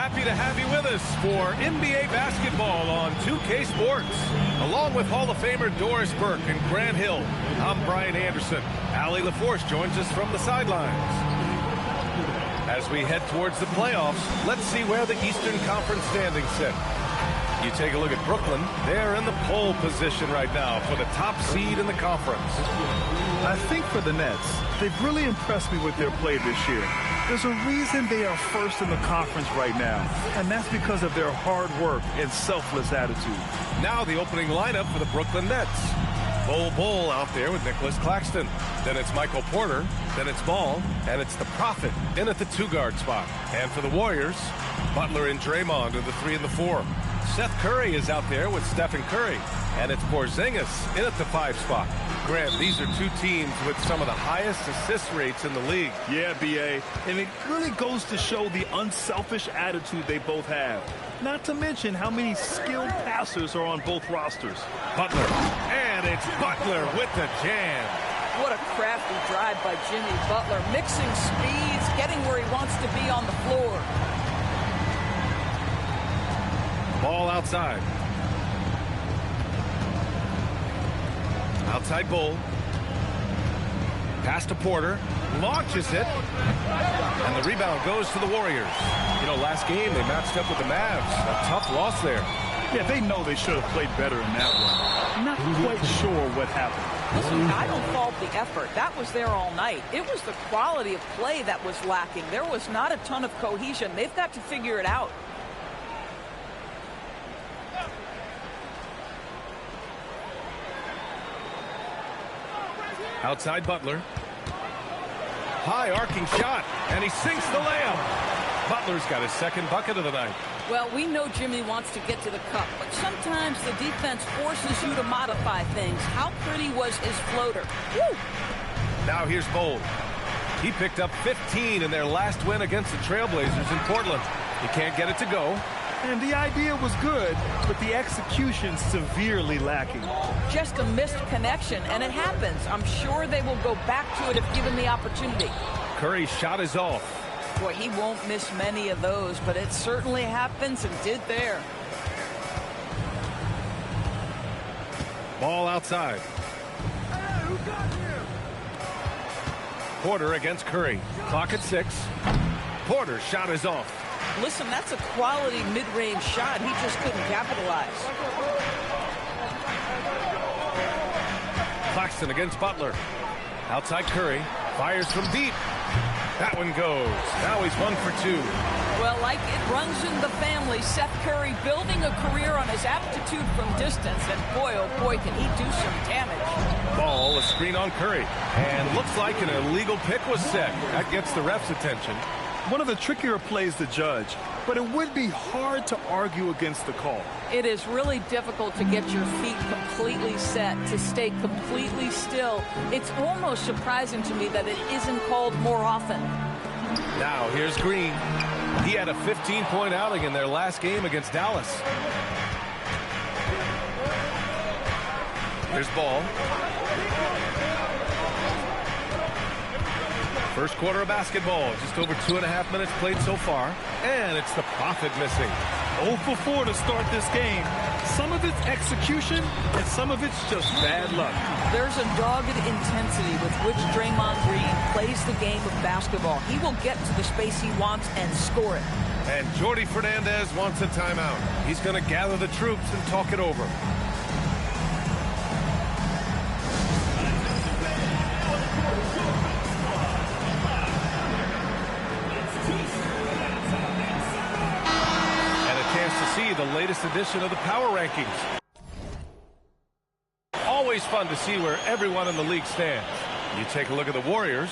Happy to have you with us for NBA basketball on 2K Sports. Along with Hall of Famer Doris Burke and Grant Hill, I'm Brian Anderson. Allie LaForce joins us from the sidelines. As we head towards the playoffs, let's see where the Eastern Conference standings sit. You take a look at Brooklyn. They're in the pole position right now for the top seed in the conference. I think for the Nets, they've really impressed me with their play this year. There's a reason they are first in the conference right now, and that's because of their hard work and selfless attitude. Now the opening lineup for the Brooklyn Nets. Bol out there with Nicholas Claxton. Then it's Michael Porter. Then it's Ball. And it's the Prophet in at the 2-guard spot. And for the Warriors, Butler and Draymond are the 3 and the 4. Seth Curry is out there with Stephen Curry. And it's Porzingis in at the 5 spot. Grant, these are two teams with some of the highest assist rates in the league. Yeah, B.A., and it really goes to show the unselfish attitude they both have. Not to mention how many skilled passers are on both rosters. Butler, and it's Butler with the jam. What a crafty drive by Jimmy Butler, mixing speeds, getting where he wants to be on the floor. Ball outside. Outside Bull. Pass to Porter. Launches it. And the rebound goes to the Warriors. You know, last game they matched up with the Mavs. A tough loss there. Yeah, they know they should have played better in that one. Not quite sure what happened. Listen, I don't fault the effort. That was there all night. It was the quality of play that was lacking. There was not a ton of cohesion. They've got to figure it out. Outside Butler. High arcing shot, and he sinks the layup. Butler's got his second bucket of the night. Well, we know Jimmy wants to get to the cup, but sometimes the defense forces you to modify things. How pretty was his floater? Woo! Now here's Bol. He picked up 15 in their last win against the Trailblazers in Portland. He can't get it to go. And the idea was good, but the execution severely lacking. Just a missed connection, and it happens. I'm sure they will go back to it if given the opportunity. Curry's shot is off. Boy, he won't miss many of those, but it certainly happens and did there. Ball outside. Porter against Curry. Clock at 6. Porter's shot is off. Listen, that's a quality mid-range shot. He just couldn't capitalize. Claxton against Butler. Outside Curry. Fires from deep. That one goes. Now he's 1 for 2. Well, like it runs in the family, Seth Curry building a career on his aptitude from distance. And boy, oh boy, can he do some damage. Ball, a screen on Curry. And looks like an illegal pick was set. That gets the ref's attention. One of the trickier plays to judge, but it would be hard to argue against the call. It is really difficult to get your feet completely set, to stay completely still. It's almost surprising to me that it isn't called more often. Now here's Green. He had a 15-point outing in their last game against Dallas. Here's Ball. First quarter of basketball, just over 2.5 minutes played so far. And it's the Prophet missing. 0 for 4 to start this game. Some of it's execution, and some of it's just bad luck. There's a dogged intensity with which Draymond Green plays the game of basketball. He will get to the space he wants and score it. And Jordi Fernandez wants a timeout. He's going to gather the troops and talk it over. See the latest edition of the Power Rankings. Always fun to see where everyone in the league stands. You take a look at the Warriors.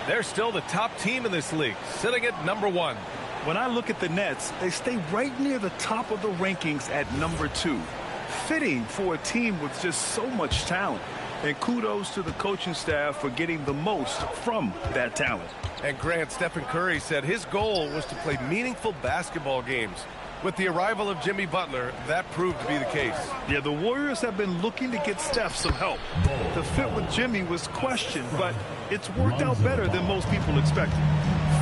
They're still the top team in this league, sitting at number 1. When I look at the Nets, they stay right near the top of the rankings at number 2. Fitting for a team with just so much talent. And kudos to the coaching staff for getting the most from that talent. And Grant, Stephen Curry said his goal was to play meaningful basketball games. With the arrival of Jimmy Butler, that proved to be the case. Yeah, the Warriors have been looking to get Steph some help. The fit with Jimmy was questioned, but it's worked out better than most people expected.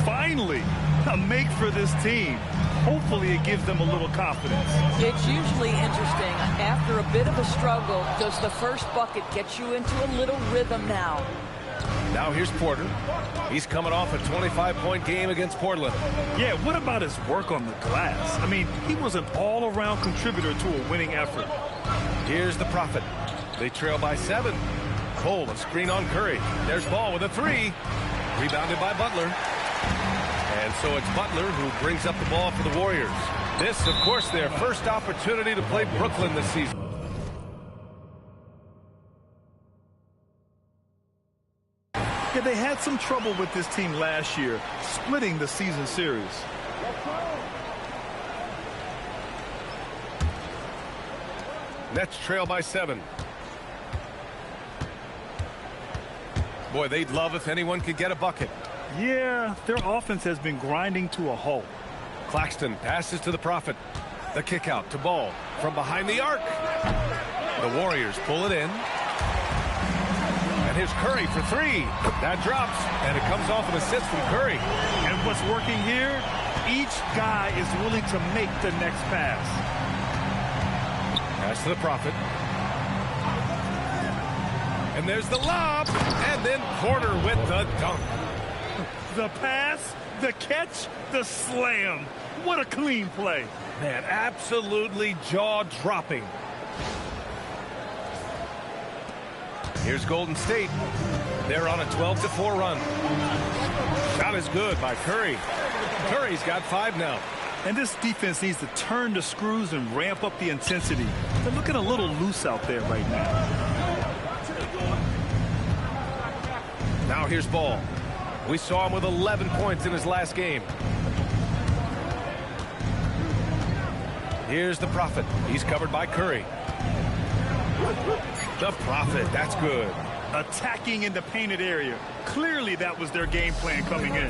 Finally, a make for this team. Hopefully it gives them a little confidence. It's usually interesting. After a bit of a struggle, does the first bucket get you into a little rhythm now? Now here's Porter. He's coming off a 25-point game against Portland. Yeah, what about his work on the glass? I mean, he was an all-around contributor to a winning effort. Here's the Prophet. They trail by 7. Cole, a screen on Curry. There's Ball with a 3. Rebounded by Butler. And so it's Butler who brings up the ball for the Warriors. This, of course, their first opportunity to play Brooklyn this season. Yeah, they had some trouble with this team last year, splitting the season series. Nets trail by 7. Boy, they'd love if anyone could get a bucket. Yeah, their offense has been grinding to a halt. Claxton passes to the Prophet. The kick out to Ball from behind the arc. The Warriors pull it in. And here's Curry for 3. That drops, and it comes off an assist from Curry. And what's working here? Each guy is willing to make the next pass. Pass to the Prophet. And there's the lob. And then Porter with the dunk. The pass, the catch, the slam. What a clean play. Man, absolutely jaw-dropping. Here's Golden State. They're on a 12-4 run. Shot is good by Curry. Curry's got 5 now. And this defense needs to turn the screws and ramp up the intensity. They're looking a little loose out there right now. Now here's Ball. We saw him with 11 points in his last game. Here's the Prophet. He's covered by Curry. The Prophet, that's good. Attacking in the painted area. Clearly that was their game plan coming in.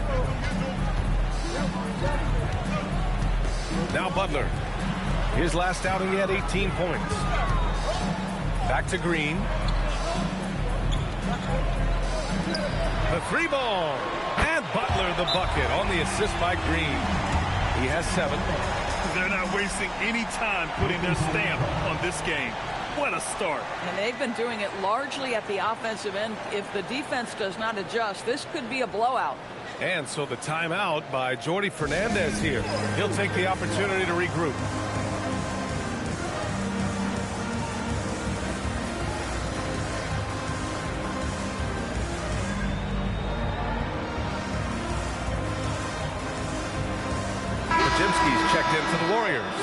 Now Butler. His last outing, he had 18 points. Back to Green. The 3 ball. And Butler the bucket on the assist by Green. He has 7. They're not wasting any time putting their stamp on this game. What a start. And they've been doing it largely at the offensive end. If the defense does not adjust, this could be a blowout. And so the timeout by Jordi Fernandez here. He'll take the opportunity to regroup. Jimsky's checked in for the Warriors.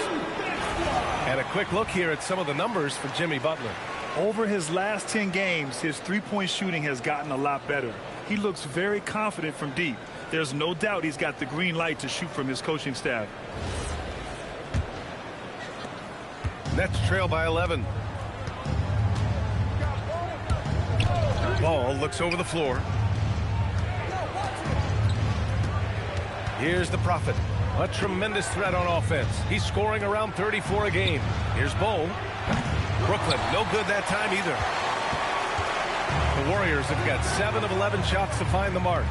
And a quick look here at some of the numbers for Jimmy Butler. Over his last 10 games, his three-point shooting has gotten a lot better. He looks very confident from deep. There's no doubt he's got the green light to shoot from his coaching staff. Nets trail by 11. Ball looks over the floor. Here's the Prophet. A tremendous threat on offense. He's scoring around 34 a game. Here's Bowl. Brooklyn, no good that time either. The Warriors have got 7 of 11 shots to find the mark.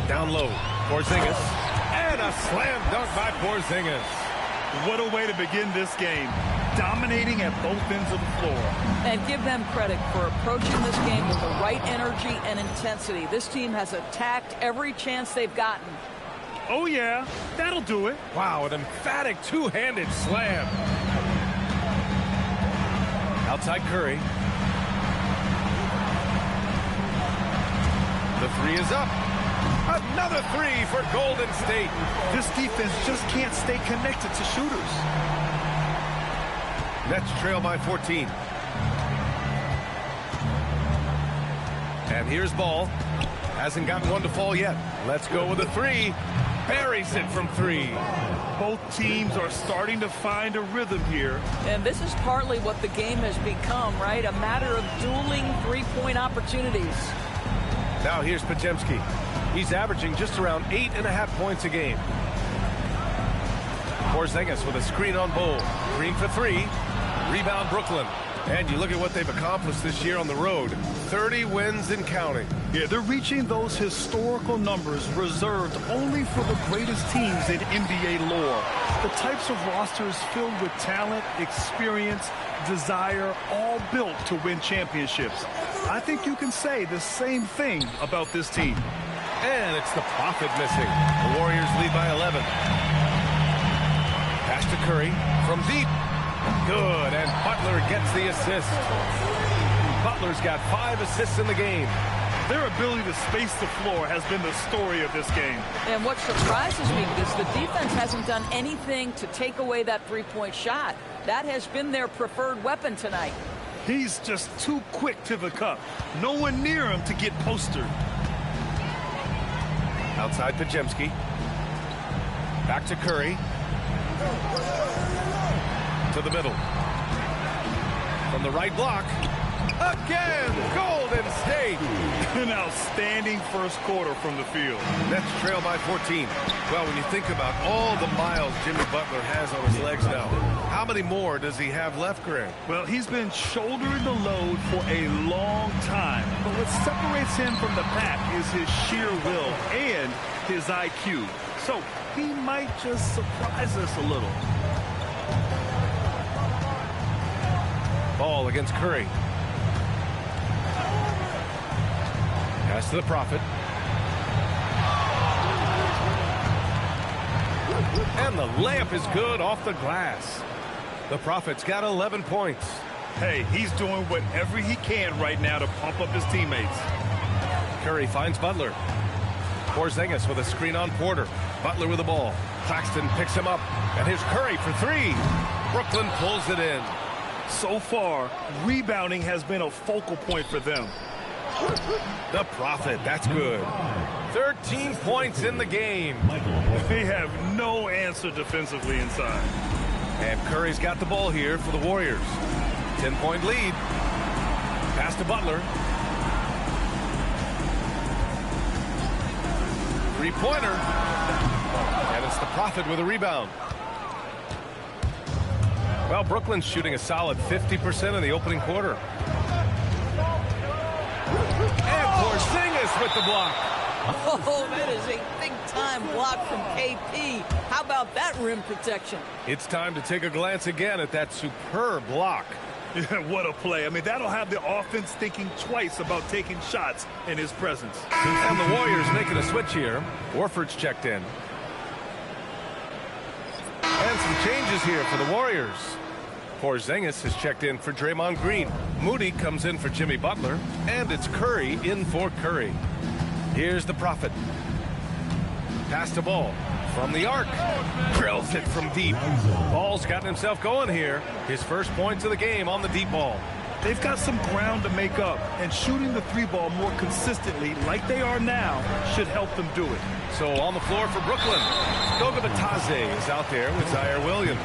Down low, Porzingis. And a slam dunk by Porzingis. What a way to begin this game. Dominating at both ends of the floor. And give them credit for approaching this game with the right energy and intensity. This team has attacked every chance they've gotten. Oh, yeah. That'll do it. Wow, an emphatic two-handed slam. Outside Curry. The 3 is up. Another 3 for Golden State. This defense just can't stay connected to shooters. Nets trail by 14. And here's Ball. Hasn't gotten one to fall yet. Let's go with a 3. Buries it from 3. Both teams are starting to find a rhythm here. And this is partly what the game has become, right? A matter of dueling three-point opportunities. Now here's Podziemski. He's averaging just around 8.5 points a game. Porzingis with a screen on Bowl. Green for 3. Rebound Brooklyn. And you look at what they've accomplished this year on the road. 30 wins and counting. Yeah, they're reaching those historical numbers reserved only for the greatest teams in NBA lore. The types of rosters filled with talent, experience, desire, all built to win championships. I think you can say the same thing about this team. And it's the Prophet missing. The Warriors lead by 11. Pass to Curry from deep. Good, and Butler gets the assist. Butler's got 5 assists in the game. Their ability to space the floor has been the story of this game. And what surprises me is the defense hasn't done anything to take away that three-point shot. That has been their preferred weapon tonight. He's just too quick to the cup. No one near him to get postered. Outside Pajemski. Back to Curry. To the middle. From the right block. Again, Golden State. An outstanding first quarter from the field. Nets trail by 14. Well, when you think about all the miles Jimmy Butler has on his legs now, how many more does he have left, Greg? Well, he's been shouldering the load for a long time. But what separates him from the pack is his sheer will and his IQ. So he might just surprise us a little. Ball against Curry. Pass to the Prophet. And the layup is good off the glass. The Prophet's got 11 points. Hey, he's doing whatever he can right now to pump up his teammates. Curry finds Butler. Porzingis with a screen on Porter. Butler with the ball. Claxton picks him up. And here's Curry for 3. Brooklyn pulls it in. So far, rebounding has been a focal point for them. The Prophet, that's good. 13 points in the game. They have no answer defensively inside. And Curry's got the ball here for the Warriors. 10-point lead. Pass to Butler. Three-pointer. And it's the Prophet with a rebound. Well, Brooklyn's shooting a solid 50% in the opening quarter. And Porzingis with the block. Oh, that is a big-time block from KP. How about that rim protection? It's time to take a glance again at that superb block. Yeah, what a play. I mean, that'll have the offense thinking twice about taking shots in his presence. And the Warriors making a switch here. Warford's checked in. And some changes here for the Warriors. Porzingis has checked in for Draymond Green. Moody comes in for Jimmy Butler. And it's Curry in for Curry. Here's the Prophet. Pass the ball from the arc. Drills it from deep. Ball's gotten himself going here. His first points of the game on the deep ball. They've got some ground to make up, and shooting the three ball more consistently like they are now should help them do it. So on the floor for Brooklyn, Goga Bitadze is out there with Zaire Williams.